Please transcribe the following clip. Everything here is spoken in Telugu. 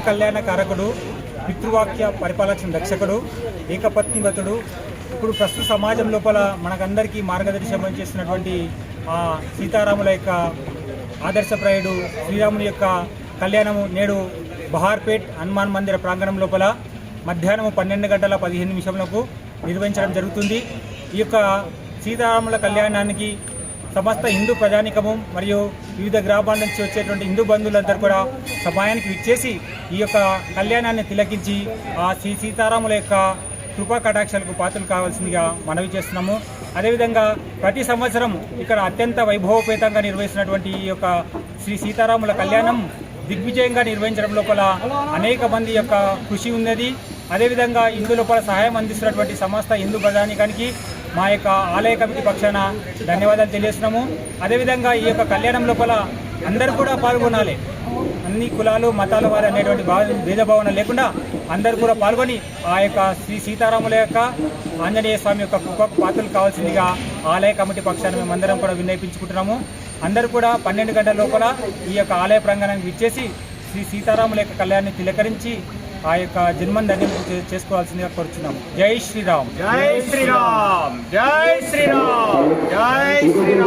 కళ్యాణ కారకుడు, పితృవాక్య పరిపాలన రక్షకుడు, ఏకపత్నివతుడు, ఇప్పుడు ప్రస్తుత సమాజం లోపల మనకందరికీ మార్గదర్శనం చేస్తున్నటువంటి సీతారాముల యొక్క ఆదర్శప్రాయుడు శ్రీరాముని యొక్క కళ్యాణము నేడు బహార్పేట్ హనుమాన్ మందిర ప్రాంగణం లోపల మధ్యాహ్నం 12:15 నిర్వహించడం జరుగుతుంది. ఈ యొక్క సీతారాముల కళ్యాణానికి సమస్త హిందూ ప్రజానికము మరియు వివిధ గ్రామాల నుంచి వచ్చేటువంటి హిందూ బంధువులందరూ కూడా సమయానికి విచ్చేసి ఈ యొక్క కళ్యాణాన్ని తిలకించి ఆ శ్రీ సీతారాముల యొక్క కృపా కటాక్షాలకు పాత్రలు కావాల్సిందిగా మనవి చేస్తున్నాము. అదేవిధంగా ప్రతి సంవత్సరం ఇక్కడ అత్యంత వైభవపేతంగా నిర్వహిస్తున్నటువంటి ఈ యొక్క శ్రీ సీతారాముల కళ్యాణం దిగ్విజయంగా నిర్వహించడం లోపల అనేక మంది యొక్క కృషి ఉన్నది. అదేవిధంగా ఇందులో సహాయం అందిస్తున్నటువంటి సమస్త హిందూ ప్రజానికానికి మా యొక్క ఆలయ కమిటీ పక్షాన ధన్యవాదాలు తెలియజేస్తున్నాము. అదేవిధంగా ఈ యొక్క కళ్యాణం లోపల అందరూ కూడా పాల్గొనాలి. అన్ని కులాలు మతాల వారు అనేటువంటి భేదభావన లేకుండా అందరూ కూడా పాల్గొని ఆ యొక్క శ్రీ సీతారాముల యొక్క ఆంజనేయ స్వామి యొక్క కృపకు పాత్రలు కావాల్సిందిగా ఆలయ కమిటీ పక్షాన మేమందరం కూడా విన్నవించుకుంటున్నాము. అందరూ కూడా 12 గంటల లోపల ఈ యొక్క ఆలయ ప్రాంగణానికి విచ్చేసి శ్రీ సీతారాముల యొక్క కళ్యాణాన్ని తిలకరించి ఆ యొక్క జన్మను ధన్యం చేసుకోవాల్సిందిగా కోరుచున్నాము. జై శ్రీరామ్. జై శ్రీరామ్. జై శ్రీరామ్. జై శ్రీరామ్.